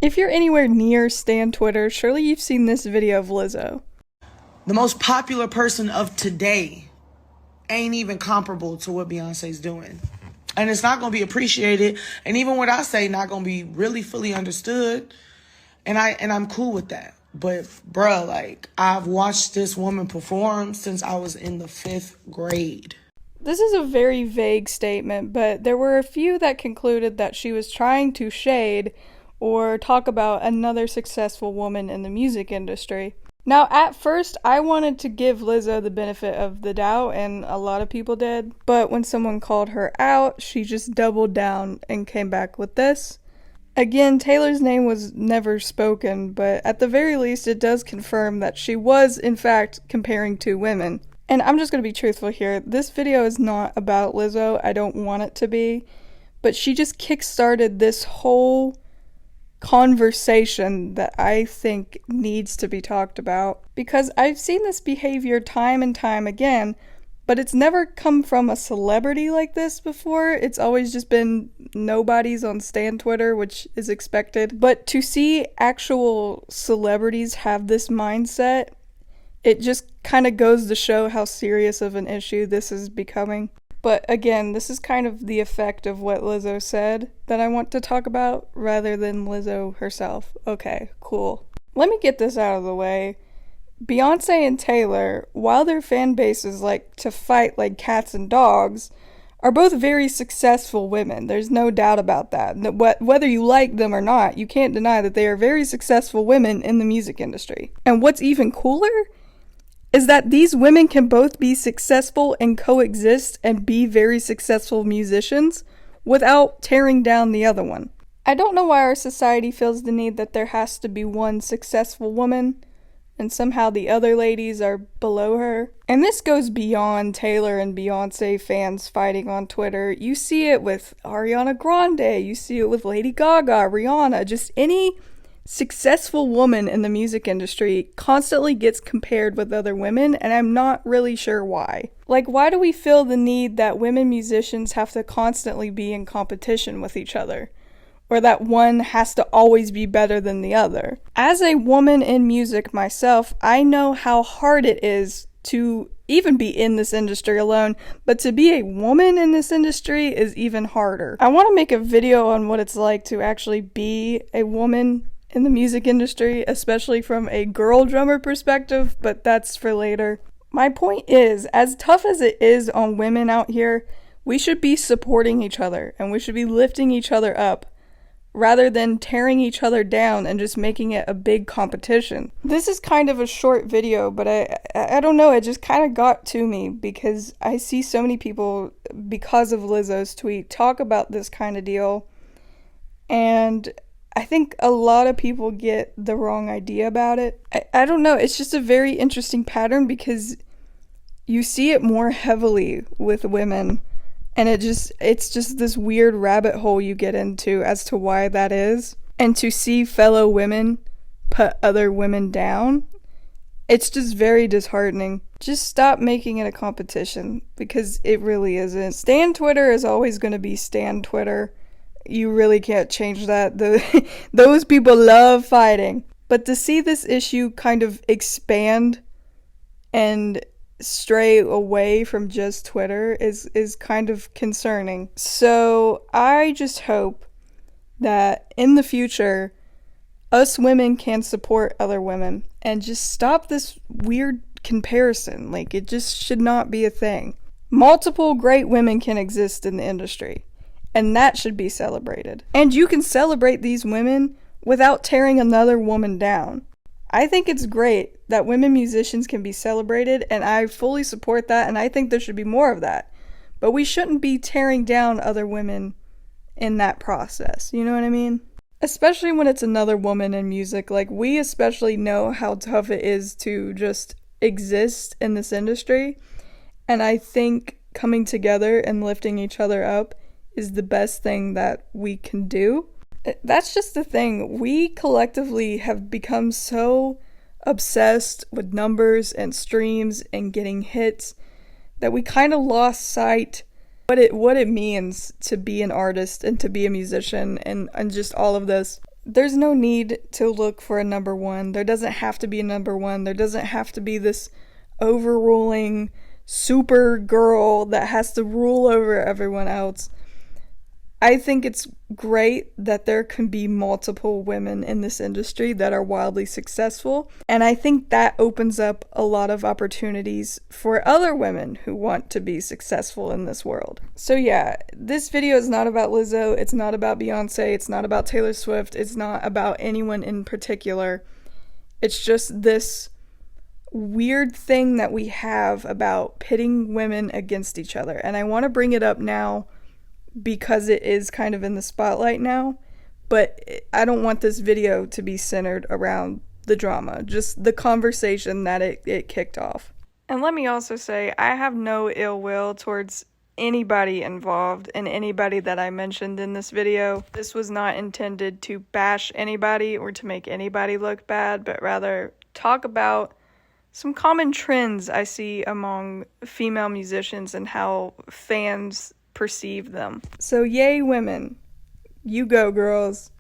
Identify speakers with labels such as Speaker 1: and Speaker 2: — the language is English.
Speaker 1: If you're anywhere near Stan Twitter, surely you've seen this video of Lizzo.
Speaker 2: The most popular person of today ain't even comparable to what Beyonce's doing. And it's not going to be appreciated. And even what I say, not going to be really fully understood. And I'm cool with that. But, bruh, like, I've watched this woman perform since I was in the 5th grade.
Speaker 1: This is a very vague statement, but there were a few that concluded that she was trying to shade or talk about another successful woman in the music industry. Now, at first, I wanted to give Lizzo the benefit of the doubt, and a lot of people did, but when someone called her out, she just doubled down and came back with this. Again, Taylor's name was never spoken, but at the very least, it does confirm that she was, in fact, comparing two women. And I'm just going to be truthful here, this video is not about Lizzo, I don't want it to be, but she just kickstarted this whole conversation that I think needs to be talked about, because I've seen this behavior time and time again, but it's never come from a celebrity like this before. It's always just been nobodies on Stan Twitter, which is expected. But to see actual celebrities have this mindset, it just kind of goes to show how serious of an issue this is becoming. But again, this is kind of the effect of what Lizzo said that I want to talk about, rather than Lizzo herself. Okay, cool. Let me get this out of the way. Beyonce and Taylor, while their fan bases like to fight like cats and dogs, are both very successful women. There's no doubt about that. Whether you like them or not, you can't deny that they are very successful women in the music industry. And what's even cooler is that these women can both be successful and coexist and be very successful musicians without tearing down the other one. I don't know why our society feels the need that there has to be one successful woman and somehow the other ladies are below her. And this goes beyond Taylor and Beyonce fans fighting on Twitter. You see it with Ariana Grande, you see it with Lady Gaga, Rihanna, just any successful woman in the music industry constantly gets compared with other women, and I'm not really sure why. Like, why do we feel the need that women musicians have to constantly be in competition with each other? Or that one has to always be better than the other? As a woman in music myself, I know how hard it is to even be in this industry alone, but to be a woman in this industry is even harder. I want to make a video on what it's like to actually be a woman in the music industry, especially from a girl drummer perspective, but that's for later. My point is, as tough as it is on women out here, we should be supporting each other, and we should be lifting each other up, rather than tearing each other down and just making it a big competition. This is kind of a short video, but I don't know, it just kind of got to me because I see so many people, because of Lizzo's tweet, talk about this kind of deal, and I think a lot of people get the wrong idea about it. I don't know, it's just a very interesting pattern because you see it more heavily with women, and it's just this weird rabbit hole you get into as to why that is. And to see fellow women put other women down, it's just very disheartening. Just stop making it a competition, because it really isn't. Stan Twitter is always going to be Stan Twitter. You really can't change that. Those people love fighting. But to see this issue kind of expand and stray away from just Twitter is kind of concerning. So I just hope that in the future, us women can support other women and just stop this weird comparison. Like, it just should not be a thing. Multiple great women can exist in the industry, and that should be celebrated. And you can celebrate these women without tearing another woman down. I think it's great that women musicians can be celebrated, and I fully support that, and I think there should be more of that. But we shouldn't be tearing down other women in that process, you know what I mean? Especially when it's another woman in music. Like, we especially know how tough it is to just exist in this industry, and I think coming together and lifting each other up is the best thing that we can do. That's just the thing. We collectively have become so obsessed with numbers and streams and getting hits that we kind of lost sight what it means to be an artist and to be a musician and just all of this. there's no need to look for a number one. There doesn't have to be a number one. There doesn't have to be this overruling super girl that has to rule over everyone else. I think it's great that there can be multiple women in this industry that are wildly successful, and I think that opens up a lot of opportunities for other women who want to be successful in this world. So yeah, this video is not about Lizzo, it's not about Beyonce, it's not about Taylor Swift, it's not about anyone in particular. It's just this weird thing that we have about pitting women against each other, and I want to bring it up now because it is kind of in the spotlight now, but I don't want this video to be centered around the drama, just the conversation that it kicked off. And let me also say, I have no ill will towards anybody involved and anybody that I mentioned in this video. This was not intended to bash anybody or to make anybody look bad, but rather talk about some common trends I see among female musicians and how fans perceive them. So yay women, you go girls.